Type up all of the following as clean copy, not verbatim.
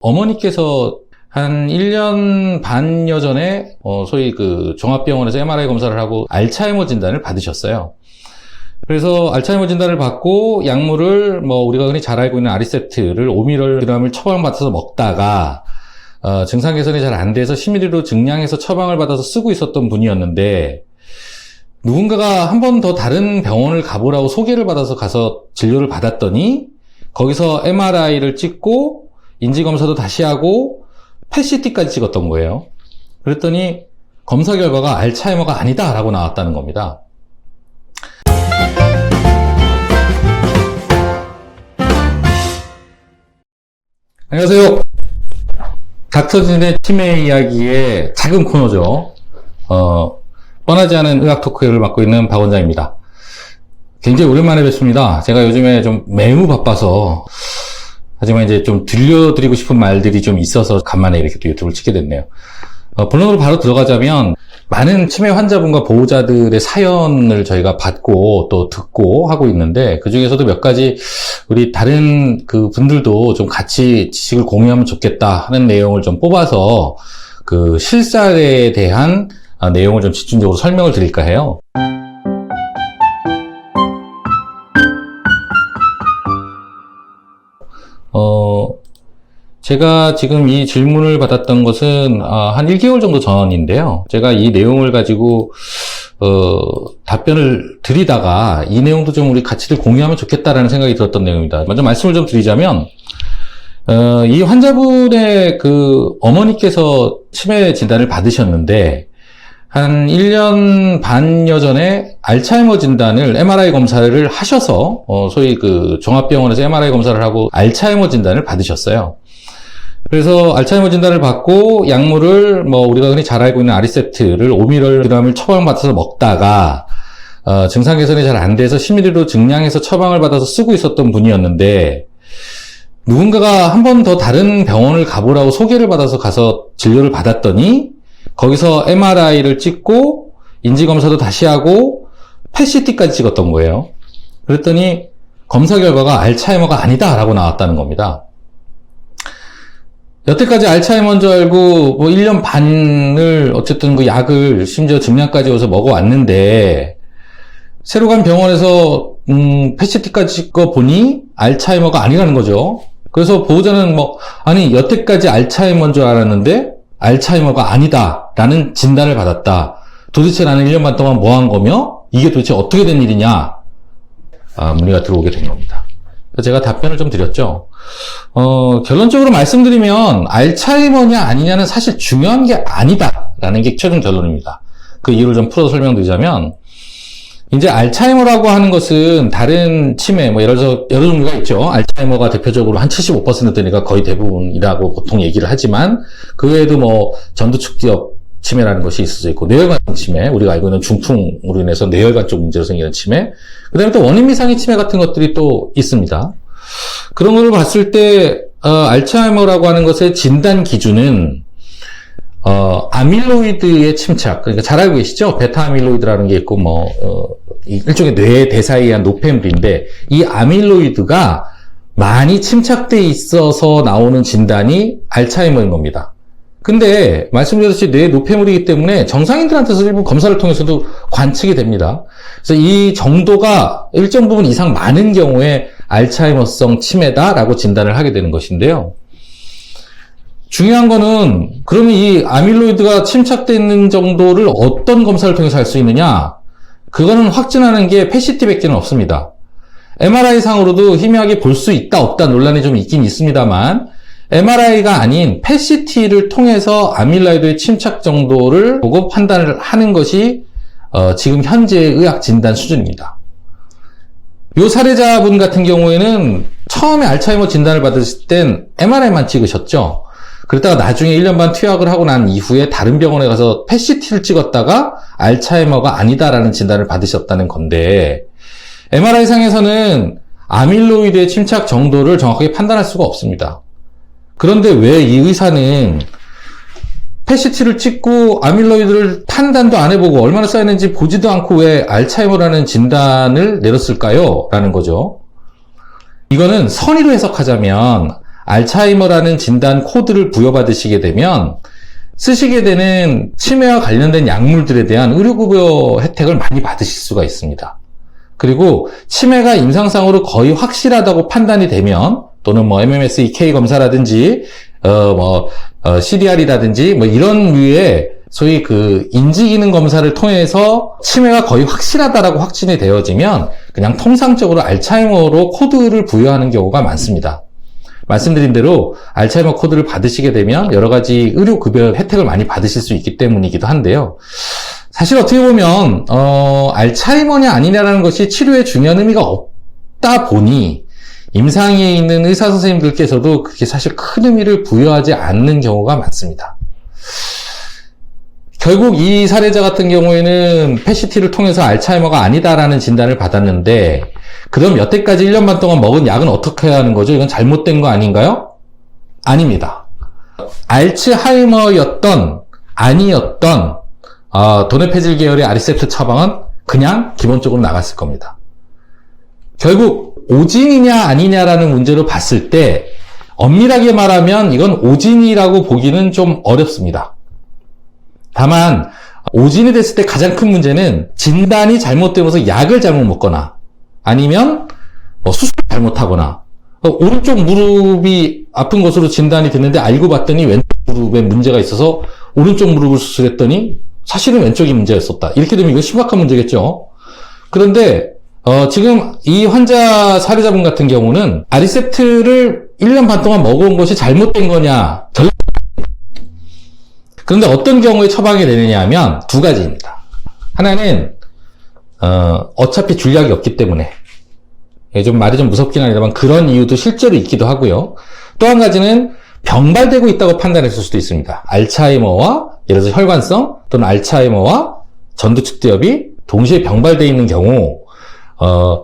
어머니께서 한 1년 반여 전에 소위 그 종합병원에서 MRI 검사를 하고 알츠하이머 진단을 받으셨어요. 그래서 알츠하이머 진단을 받고 약물을 우리가 흔히 잘 알고 있는 아리세트를 5mg을 처방받아서 먹다가 증상 개선이 잘 안 돼서 10mg로 증량해서 처방을 받아서 쓰고 있었던 분이었는데, 누군가가 한 번 더 다른 병원을 가보라고 소개를 받아서 가서 진료를 받았더니 거기서 MRI를 찍고 인지검사도 다시 하고 PET-CT까지 찍었던 거예요. 그랬더니 검사 결과가 알츠하이머가 아니다 라고 나왔다는 겁니다. 안녕하세요. 닥터진의 치매 이야기의 작은 코너죠. 뻔하지 않은 의학 토크를 맡고 있는 박 원장입니다. 굉장히 오랜만에 뵙습니다. 제가 요즘에 좀 매우 바빠서, 하지만 이제 좀 들려드리고 싶은 말들이 좀 있어서 간만에 이렇게 또 유튜브를 찍게 됐네요. 본론으로 바로 들어가자면, 많은 치매 환자분과 보호자들의 사연을 저희가 받고 또 듣고 하고 있는데, 그 중에서도 몇 가지 우리 다른 그 분들도 좀 같이 지식을 공유하면 좋겠다 하는 내용을 좀 뽑아서 그 실사에 대한 내용을 좀 집중적으로 설명을 드릴까 해요. 제가 지금 이 질문을 받았던 것은 한 1개월 정도 전인데요. 제가 이 내용을 가지고 답변을 드리다가 이 내용도 좀 우리 같이들 공유하면 좋겠다라는 생각이 들었던 내용입니다. 먼저 말씀을 좀 드리자면, 이 환자분의 그 어머니께서 치매 진단을 받으셨는데, 한 1년 반여 전에 알츠하이머 진단을 MRI 검사를 하셔서 소위 그 종합병원에서 MRI 검사를 하고 알츠하이머 진단을 받으셨어요. 그래서 알츠하이머 진단을 받고 약물을 우리가 흔히 잘 알고 있는 아리세트를 5mg을 처방받아서 먹다가 증상 개선이 잘 안 돼서 10mg로 증량해서 처방을 받아서 쓰고 있었던 분이었는데, 누군가가 한 번 더 다른 병원을 가보라고 소개를 받아서 가서 진료를 받았더니 거기서 MRI를 찍고 인지검사도 다시 하고 PET-CT까지 찍었던 거예요. 그랬더니 검사 결과가 알츠하이머가 아니다 라고 나왔다는 겁니다. 여태까지 알츠하이머인 줄 알고 1년 반을 어쨌든 그 약을 심지어 증량까지 와서 먹어왔는데, 새로 간 병원에서 PET-CT까지 찍어 보니 알츠하이머가 아니라는 거죠. 그래서 보호자는 아니 여태까지 알츠하이머인 줄 알았는데 알츠하이머가 아니다 라는 진단을 받았다. 도대체 나는 1년 반 동안 뭐 한 거며 이게 도대체 어떻게 된 일이냐, 문의가 들어오게 된 겁니다. 제가 답변을 좀 드렸죠. 결론적으로 말씀드리면 알츠하이머냐 아니냐는 사실 중요한 게 아니다 라는 게 최종 결론입니다. 그 이유를 좀 풀어서 설명드리자면, 이제 알츠하이머라고 하는 것은 다른 치매, 예를 들어서 여러 종류가 있죠. 알츠하이머가 대표적으로 한 75%니까 거의 대부분이라고 보통 얘기를 하지만, 그 외에도 전두축지역 치매라는 것이 있을 수 있고, 뇌혈관 치매, 우리가 알고 있는 중풍으로 인해서 뇌혈관 쪽 문제로 생기는 치매, 그 다음에 또 원인 미상의 치매 같은 것들이 또 있습니다. 그런 걸 봤을 때, 알츠하이머라고 하는 것의 진단 기준은, 아밀로이드의 침착, 그러니까 잘 알고 계시죠? 베타 아밀로이드라는 게 있고, 일종의 뇌 대사에 의한 노폐물인데, 이 아밀로이드가 많이 침착돼 있어서 나오는 진단이 알츠하이머인 겁니다. 근데, 말씀드렸듯이 뇌 노폐물이기 때문에 정상인들한테서 일부 검사를 통해서도 관측이 됩니다. 그래서 이 정도가 일정 부분 이상 많은 경우에 알츠하이머성 치매다라고 진단을 하게 되는 것인데요. 중요한 거는, 그러면 이 아밀로이드가 침착되어 있는 정도를 어떤 검사를 통해서 알 수 있느냐? 그거는 확진하는 게 PET-CT 밖에는 없습니다. MRI 상으로도 희미하게 볼 수 있다 없다 논란이 좀 있긴 있습니다만, MRI가 아닌 PET-CT를 통해서 아밀로이드의 침착 정도를 보고 판단을 하는 것이 지금 현재의 의학 진단 수준입니다. 이 사례자분 같은 경우에는 처음에 알츠하이머 진단을 받으실 땐 MRI만 찍으셨죠. 그러다가 나중에 1년 반 투약을 하고 난 이후에 다른 병원에 가서 PET-CT를 찍었다가 알츠하이머가 아니다라는 진단을 받으셨다는 건데, MRI상에서는 아밀로이드의 침착 정도를 정확하게 판단할 수가 없습니다. 그런데 왜 이 의사는 PET-CT를 찍고 아밀로이드를 판단도 안 해보고 얼마나 쌓였는지 보지도 않고 왜 알츠하이머라는 진단을 내렸을까요? 라는 거죠. 이거는 선의로 해석하자면 알츠하이머라는 진단 코드를 부여받으시게 되면 쓰시게 되는 치매와 관련된 약물들에 대한 의료급여 혜택을 많이 받으실 수가 있습니다. 그리고 치매가 임상상으로 거의 확실하다고 판단이 되면 또는 뭐 MMSEK 검사라든지 CDR이라든지 뭐 이런 류의 소위 그 인지기능 검사를 통해서 치매가 거의 확실하다라고 확진이 되어지면 그냥 통상적으로 알츠하이머로 코드를 부여하는 경우가 많습니다. 말씀드린 대로 알츠하이머 코드를 받으시게 되면 여러 가지 의료급여 혜택을 많이 받으실 수 있기 때문이기도 한데요. 사실 어떻게 보면 알츠하이머냐 아니냐라는 것이 치료에 중요한 의미가 없다 보니 임상에 있는 의사 선생님들께서도 그게 사실 큰 의미를 부여하지 않는 경우가 많습니다. 결국 이 사례자 같은 경우에는 PET-CT를 통해서 알츠하이머가 아니다라는 진단을 받았는데 그럼 여태까지 1년 반 동안 먹은 약은 어떻게 해야 하는 거죠? 이건 잘못된 거 아닌가요? 아닙니다. 알츠하이머였던 아니었던 도네페질 계열의 아리세프트 처방은 그냥 기본적으로 나갔을 겁니다. 결국 오진이냐 아니냐라는 문제로 봤을 때 엄밀하게 말하면 이건 오진이라고 보기는 좀 어렵습니다. 다만 오진이 됐을 때 가장 큰 문제는 진단이 잘못되면서 약을 잘못 먹거나 아니면 수술을 잘못하거나 오른쪽 무릎이 아픈 것으로 진단이 됐는데 알고 봤더니 왼쪽 무릎에 문제가 있어서 오른쪽 무릎을 수술했더니 사실은 왼쪽이 문제였었다. 이렇게 되면 이거 심각한 문제겠죠. 그런데 지금 이 환자 사례자분 같은 경우는 아리셉트를 1년 반 동안 먹어온 것이 잘못된 거냐? 그런데 어떤 경우에 처방이 되느냐 하면 두 가지입니다. 하나는 어차피 줄 약이 없기 때문에 좀 말이 좀 무섭긴 하지만 그런 이유도 실제로 있기도 하고요. 또 한 가지는 병발되고 있다고 판단했을 수도 있습니다. 알츠하이머와 예를 들어서 혈관성 또는 알츠하이머와 전두축두엽이 동시에 병발되어 있는 경우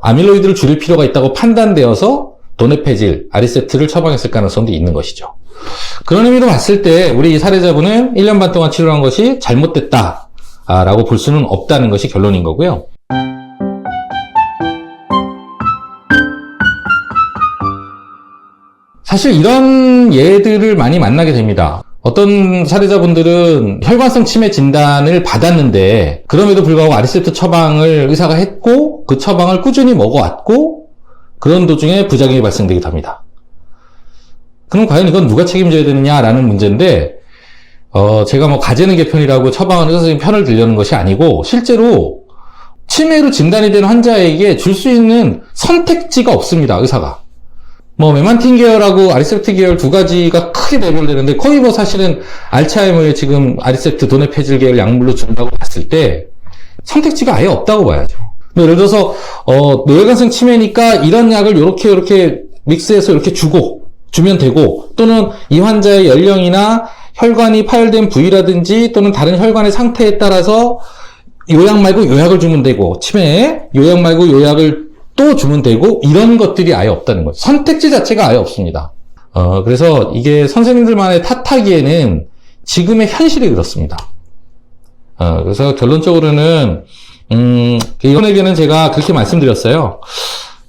아밀로이드를 줄일 필요가 있다고 판단되어서 도네페질, 아리세프트를 처방했을 가능성도 있는 것이죠. 그런 의미로 봤을 때 우리 이 사례자분은 1년 반 동안 치료한 것이 잘못됐다라고 볼 수는 없다는 것이 결론인 거고요. 사실 이런 예들을 많이 만나게 됩니다. 어떤 사례자분들은 혈관성 치매 진단을 받았는데 그럼에도 불구하고 아리세프트 처방을 의사가 했고 그 처방을 꾸준히 먹어왔고 그런 도중에 부작용이 발생되기도 합니다. 그럼 과연 이건 누가 책임져야 되느냐라는 문제인데 제가 뭐 가재는 개편이라고 처방하는 의사 선생님 편을 들려는 것이 아니고 실제로 치매로 진단이 된 환자에게 줄 수 있는 선택지가 없습니다. 의사가. 뭐 메만틴 계열하고 아리세프트 계열 두 가지가 크게 배분되는데 거의 뭐 사실은 알츠하이머에 지금 아리세프트 도네페질 계열 약물로 준다고 봤을 때 선택지가 아예 없다고 봐야죠. 예를 들어서 뇌혈관성 치매니까 이런 약을 이렇게 믹스해서 이렇게 주면 되고 또는 이 환자의 연령이나 혈관이 파열된 부위라든지 또는 다른 혈관의 상태에 따라서 요약 말고 요약을 주면 되고 치매에 요약 말고 요약을 또 주면 되고 이런 것들이 아예 없다는 거죠. 선택지 자체가 아예 없습니다. 그래서 이게 선생님들만의 탓하기에는 지금의 현실이 그렇습니다. 그래서 결론적으로는 이번에게는 제가 그렇게 말씀드렸어요.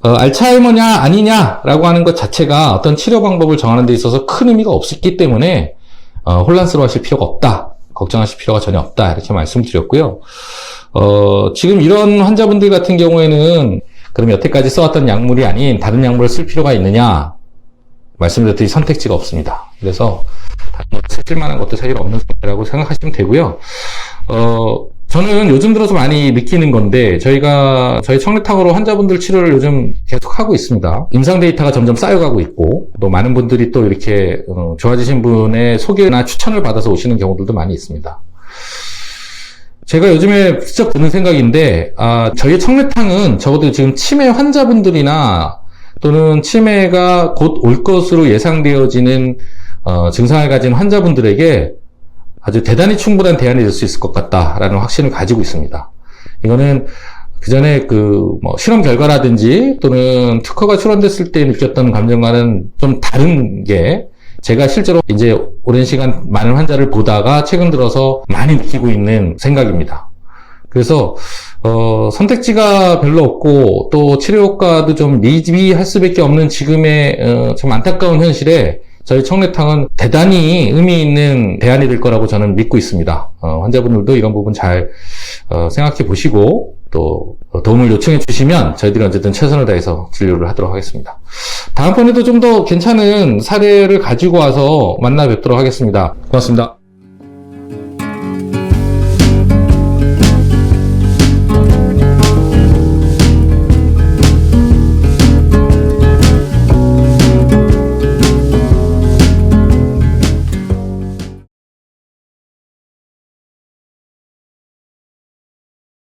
알츠하이머냐 아니냐라고 하는 것 자체가 어떤 치료 방법을 정하는 데 있어서 큰 의미가 없었기 때문에 혼란스러워 하실 필요가 없다. 걱정하실 필요가 전혀 없다. 이렇게 말씀드렸고요. 지금 이런 환자분들 같은 경우에는 그럼 여태까지 써왔던 약물이 아닌 다른 약물을 쓸 필요가 있느냐? 말씀드렸듯이 선택지가 없습니다. 그래서 다른 걸 쓰실 만한 것도 사실 없는 상태라고 생각하시면 되고요. 저는 요즘 들어서 많이 느끼는 건데 저희 청래탕으로 환자분들 치료를 요즘 계속 하고 있습니다. 임상 데이터가 점점 쌓여가고 있고 또 많은 분들이 또 이렇게 좋아지신 분의 소개나 추천을 받아서 오시는 경우들도 많이 있습니다. 제가 요즘에 슬쩍 드는 생각인데 저희 청래탕은 적어도 지금 치매 환자분들이나 또는 치매가 곧 올 것으로 예상되어지는 증상을 가진 환자분들에게 아주 대단히 충분한 대안이 될 수 있을 것 같다라는 확신을 가지고 있습니다. 이거는 그전에 실험 결과라든지 또는 특허가 출원됐을 때 느꼈던 감정과는 좀 다른 게 제가 실제로 이제 오랜 시간 많은 환자를 보다가 최근 들어서 많이 느끼고 있는 생각입니다. 그래서 선택지가 별로 없고 또 치료 효과도 좀 미비할 수밖에 없는 지금의 좀 안타까운 현실에 저희 청래탕은 대단히 의미 있는 대안이 될 거라고 저는 믿고 있습니다. 환자분들도 이런 부분 잘 생각해 보시고 또 도움을 요청해 주시면 저희들이 어쨌든 최선을 다해서 진료를 하도록 하겠습니다. 다음번에도 좀 더 괜찮은 사례를 가지고 와서 만나 뵙도록 하겠습니다. 고맙습니다.